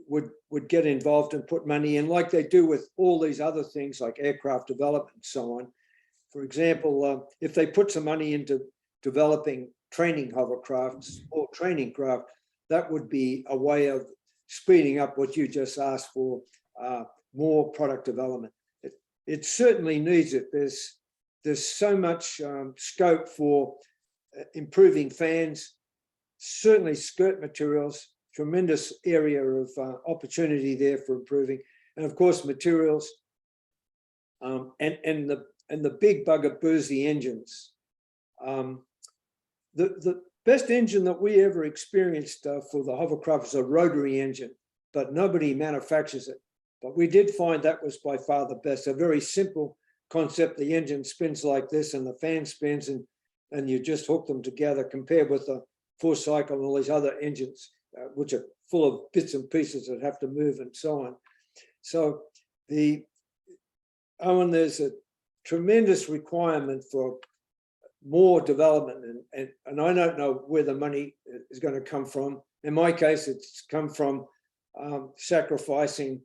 would get involved and put money in, like they do with all these other things like aircraft development and so on. For example, if they put some money into developing training hovercrafts or training craft, that would be a way of speeding up what you just asked for, more product development. It certainly needs it. There's so much scope for improving fans, certainly skirt materials, tremendous area of opportunity there for improving, and of course materials, and the big bugaboo's the engines. The best engine that we ever experienced for the hovercraft is a rotary engine, but nobody manufactures it. But we did find that was by far the best. A very simple concept. The engine spins like this and the fan spins, and you just hook them together, compared with the four cycle and all these other engines, which are full of bits and pieces that have to move and so on. So Owen, there's a tremendous requirement for more development, and I don't know where the money is going to come from. In my case, it's come from sacrificing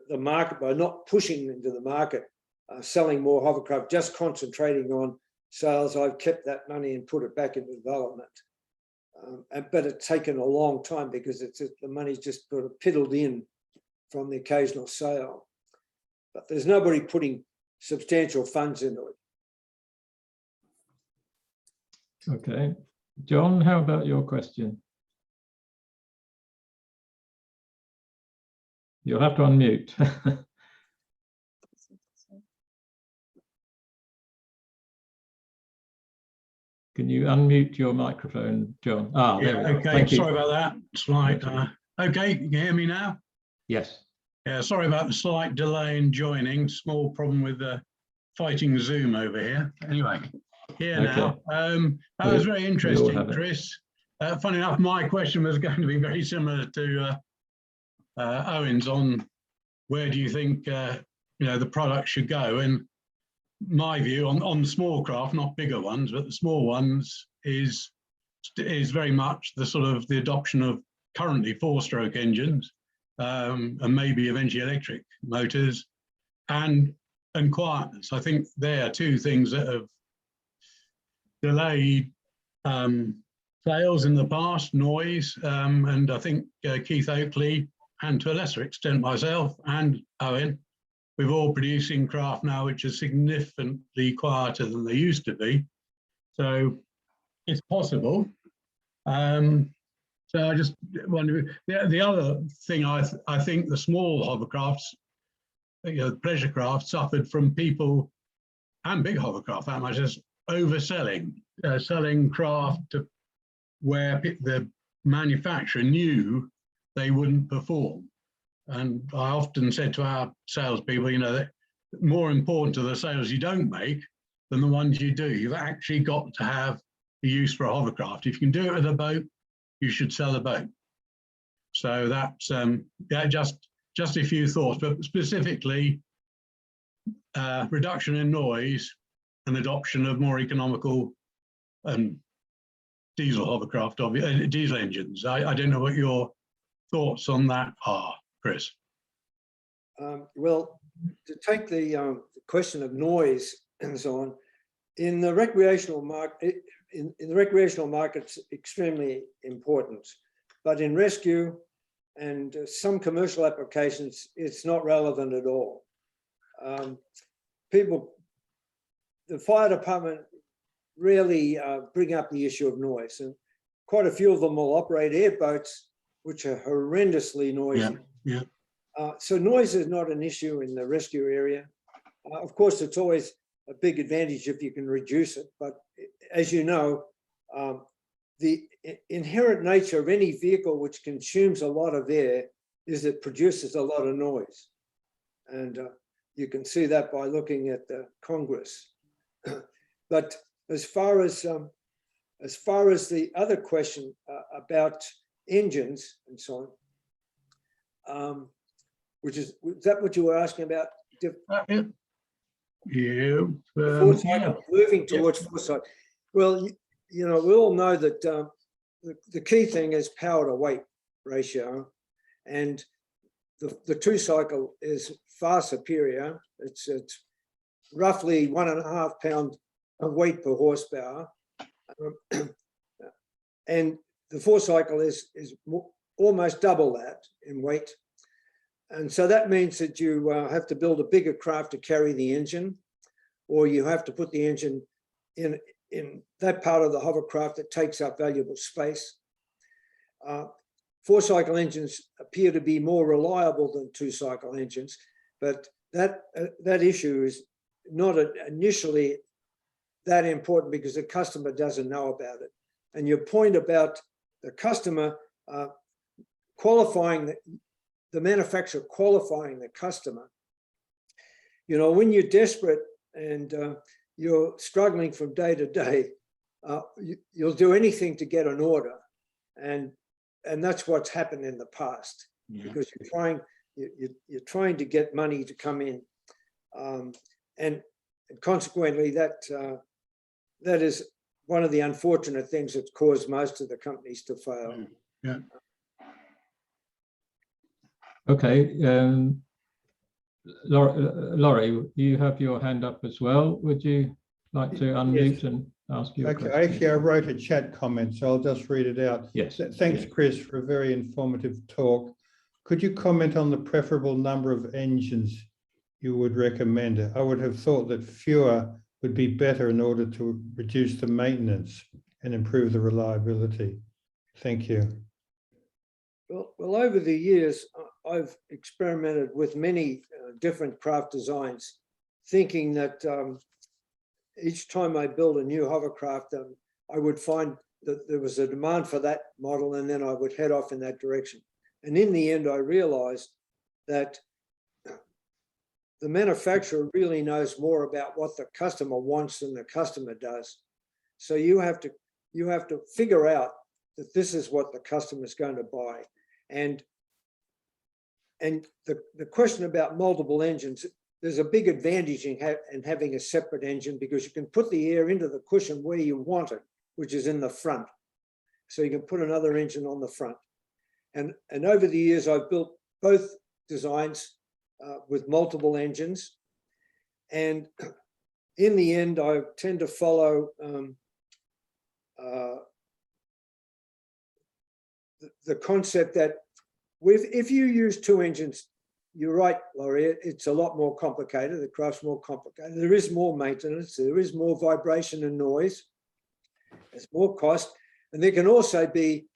the market by not pushing into the market, selling more hovercraft, just concentrating on sales. I've kept that money and put it back into development. But it's taken a long time because the money's just sort of piddled in from the occasional sale. But there's nobody putting substantial funds into it.
Okay. John, how about your question? You'll have to unmute. Can you unmute your microphone, John? Ah, there we go.
Okay,
Thank you.
sorry about that. Slight. Okay, can you hear me now?
Yes.
Yeah, sorry about the slight delay in joining. Small problem with fighting Zoom over here. Anyway, here now. That was very interesting, Chris. Funny enough, my question was going to be very similar to Owen's on where do you think the product should go. And my view on the small craft, not bigger ones, but the small ones is very much the sort of the adoption of currently 4-stroke engines, and maybe eventually electric motors, and quietness. I think they are two things that have delayed sales in the past, noise, and I think Keith Oakley, and to a lesser extent myself and Owen, we're all producing craft now which is significantly quieter than they used to be. So it's possible. So I just wonder, the other thing I think the small hovercrafts, pleasure craft, suffered from people, and big hovercraft that much, as overselling, selling craft to where the manufacturer knew they wouldn't perform. And I often said to our salespeople, that more important to the sales you don't make than the ones you do. You've actually got to have the use for a hovercraft. If you can do it with a boat, you should sell a boat. So that's yeah, just a few thoughts, but specifically reduction in noise and adoption of more economical diesel hovercraft, diesel engines. I don't know what your thoughts on that are, Chris.
Well, to take the question of noise and so on, in the recreational market, in the recreational market, it's extremely important, but in rescue and some commercial applications, it's not relevant at all. The fire department rarely bring up the issue of noise, and quite a few of them will operate airboats, which are horrendously noisy.
Yeah.
So noise is not an issue in the rescue area. Of course, it's always a big advantage if you can reduce it, but as you know, the inherent nature of any vehicle which consumes a lot of air is it produces a lot of noise. And you can see that by looking at the Congress. But as far as the other question about engines and so on, is that what you were asking about? Moving towards foresight. Well, you know, we all know that the key thing is power to weight ratio, and the two cycle is far superior. It's roughly 1.5 pounds of weight per horsepower, and the four cycle is almost double that in weight. And so that means that you have to build a bigger craft to carry the engine, or you have to put the engine in that part of the hovercraft that takes up valuable space. Four cycle engines appear to be more reliable than two cycle engines, but that issue is not initially that important because the customer doesn't know about it. And your point about the customer qualifying the manufacturer qualifying the customer, you know, when you're desperate and you're struggling from day to day, you'll do anything to get an order, and that's what's happened in the past. Because you're trying to get money to come in, and consequently that is one of the unfortunate things that's caused most of the companies to fail.
Yeah.
Okay, Laurie, you have your hand up as well. Would you like to unmute? Yes. And ask your question?
Actually, I wrote a chat comment, so I'll just read it out.
Yes.
Thanks,
yes.
Chris, for a very informative talk. Could you comment on the preferable number of engines you would recommend? I would have thought that fewer would be better in order to reduce the maintenance and improve the reliability. Thank you.
Well, over the years, I've experimented with many different craft designs, thinking that each time I build a new hovercraft, I would find that there was a demand for that model, and then I would head off in that direction. And in the end, I realized that the manufacturer really knows more about what the customer wants than the customer does. So you have to figure out that this is what the customer is going to buy. And the question about multiple engines, there's a big advantage in having a separate engine, because you can put the air into the cushion where you want it, which is in the front. So you can put another engine on the front. And over the years, I've built both designs with multiple engines. And in the end, I tend to follow the concept that if you use two engines, you're right, Laurie, it's a lot more complicated. The craft's more complicated. There is more maintenance. There is more vibration and noise. There's more cost. And there can also be,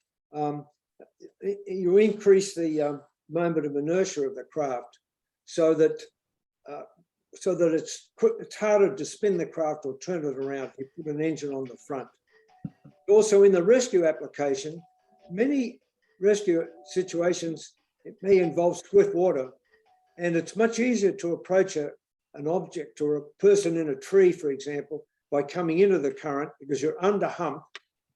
you increase the moment of inertia of the craft so that it's harder to spin the craft or turn it around. You put an engine on the front. Also in the rescue application, many rescue situations, it may involve swift water, and it's much easier to approach an object or a person in a tree, for example, by coming into the current because you're under hump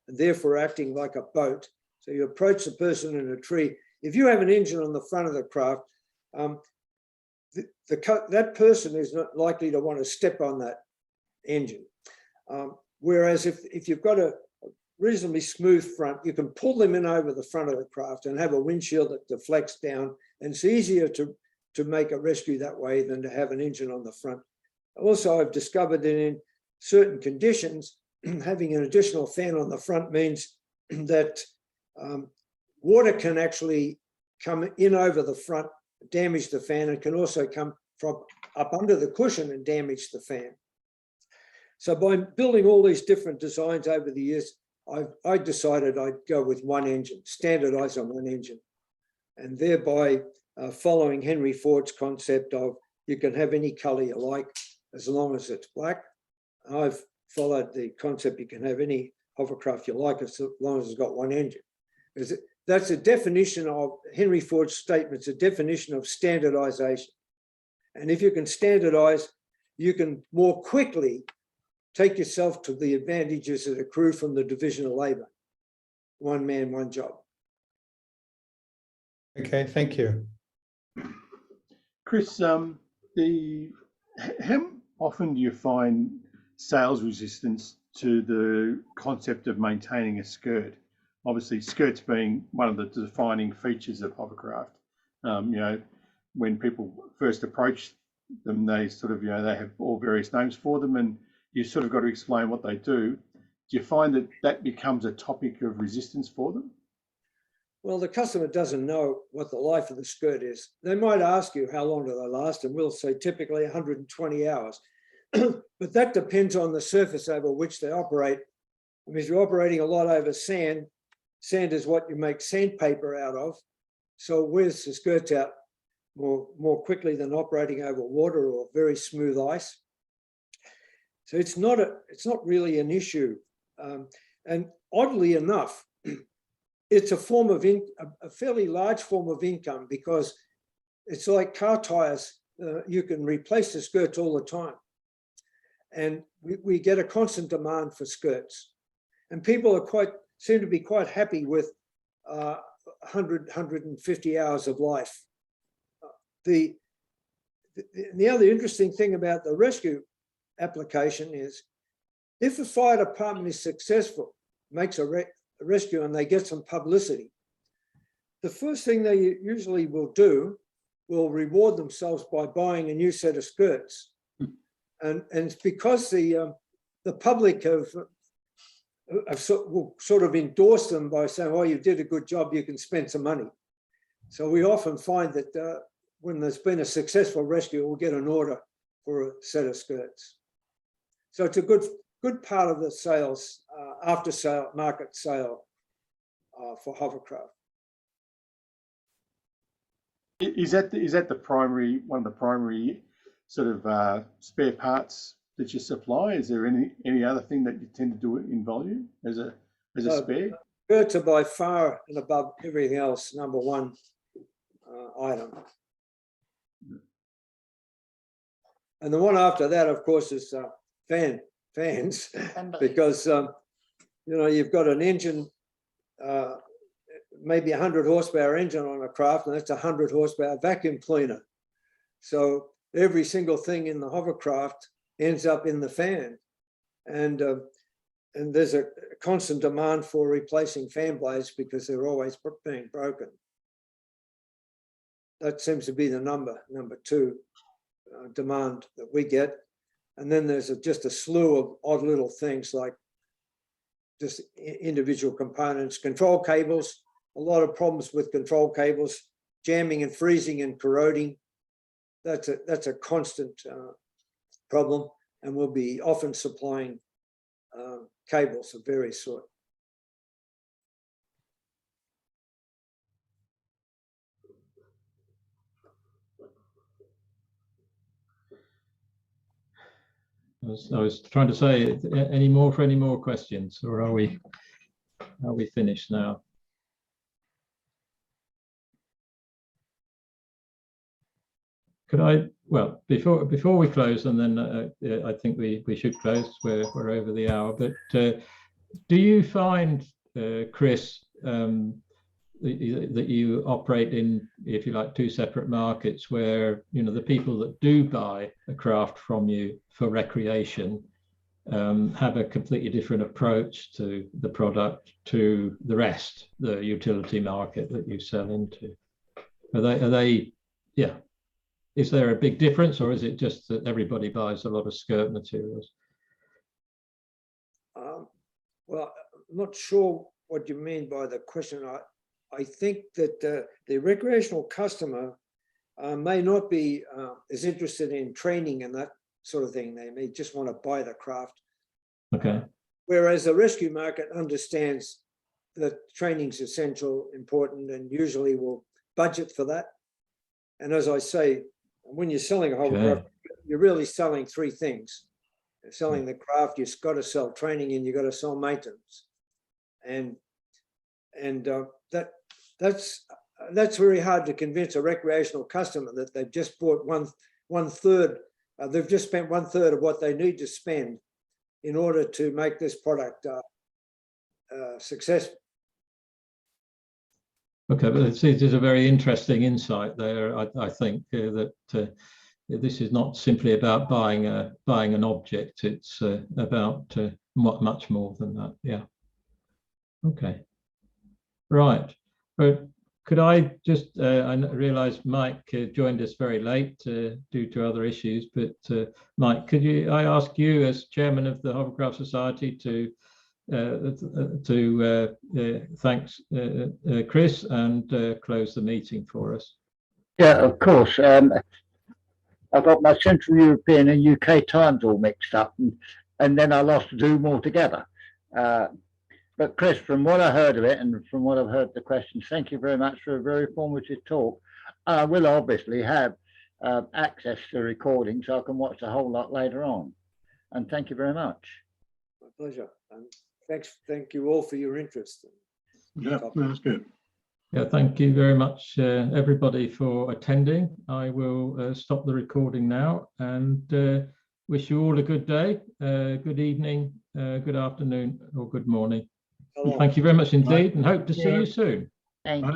and therefore acting like a boat. So you approach the person in a tree. If you have an engine on the front of the craft, that person is not likely to want to step on that engine. Whereas if you've got a reasonably smooth front, you can pull them in over the front of the craft and have a windshield that deflects down, and it's easier to make a rescue that way than to have an engine on the front. Also, I've discovered that in certain conditions, having an additional fan on the front means that water can actually come in over the front, damage the fan, and can also come from up under the cushion and damage the fan. So by building all these different designs over the years, I decided I'd go with one engine, standardize on one engine, and thereby following Henry Ford's concept of you can have any color you like as long as it's black. I've followed the concept you can have any hovercraft you like as long as it's got one engine. That's a definition of Henry Ford's statement, it's a definition of standardization. And if you can standardize, you can more quickly take yourself to the advantages that accrue from the division of labor. One man, one job.
Okay, thank you.
Chris, how often do you find sales resistance to the concept of maintaining a skirt? Obviously, skirts being one of the defining features of hovercraft. You know, when people first approach them, they sort of, you know, they have all various names for them, and you sort of got to explain what they do. Do you find that that becomes a topic of resistance for them?
Well, the customer doesn't know what the life of the skirt is. They might ask you how long do they last, and we'll say typically 120 hours. But that depends on the surface over which they operate. I mean, if you're operating a lot over sand, sand is what you make sandpaper out of. So it wears the skirts out more quickly than operating over water or very smooth ice. So it's not really an issue. And oddly enough, it's a form of a fairly large form of income, because it's like car tires. You can replace the skirts all the time. And we get a constant demand for skirts. And people seem to be quite happy with 150 hours of life. The other interesting thing about the rescue application is if a fire department is successful, makes a rescue and they get some publicity, the first thing they usually will do will reward themselves by buying a new set of skirts. And it's because the public will sort of endorse them by saying, oh, you did a good job, you can spend some money. So we often find that when there's been a successful rescue, we'll get an order for a set of skirts. So it's a good part of the sales, after sale, market sale for hovercraft.
Is that the primary, one of the primary sort of spare parts that you supply? Is there any other thing that you tend to do in volume as a spare?
Skirts are by far and above everything else number one item. And the one after that, of course, is fans, because you know, you've got an engine, maybe 100 horsepower engine on a craft, and that's 100 horsepower vacuum cleaner. So every single thing in the hovercraft ends up in the fan, and there's a constant demand for replacing fan blades because they're always being broken. That seems to be the number two demand that we get. And then there's just a slew of odd little things like just individual components, control cables, a lot of problems with control cables, jamming and freezing and corroding. That's a constant problem, and we'll be often supplying cables of various sorts.
I was trying to say, any more questions, or are we finished now? Could I well, before we close, and then I think we should close. We're over the hour. But do you find, Chris, that you operate in, if you like, two separate markets, where the people that do buy a craft from you for recreation have a completely different approach to the product to the rest, the utility market that you sell into? Are they, yeah. Is there a big difference, or is it just that everybody buys a lot of skirt materials?
Well, I'm not sure what you mean by the question. I think that the recreational customer may not be as interested in training and that sort of thing. They may just want to buy the craft.
Okay.
Whereas the rescue market understands that training is essential, important, and usually will budget for that. And as I say, when you're selling a hovercraft, you're really selling three things. You're selling the craft, you've got to sell training, and you've got to sell maintenance. And that's very hard to convince a recreational customer that they've just bought one third. They've just spent 1/3 of what they need to spend in order to make this product successful.
Okay, but it is a very interesting insight there. I think that this is not simply about buying an object. It's about much more than that. Yeah. Okay. Right. But could I just? I realise Mike joined us very late due to other issues. But Mike, I ask you as chairman of the Hovercraft Society to thanks Chris and close the meeting for us.
Yeah, of course. I got my Central European and UK times all mixed up, and then I lost Zoom altogether. But Chris, from what I heard of it and from what I've heard the questions, thank you very much for a very informative talk. I will obviously have access to recording so I can watch a whole lot later on. And thank you very much.
My pleasure. And thank you all for your interest.
Yeah, that's good.
Yeah, thank you very much, everybody, for attending. I will stop the recording now and wish you all a good day, good evening, good afternoon, or good morning. Thank you very much indeed, and hope to see you soon.
Thank you.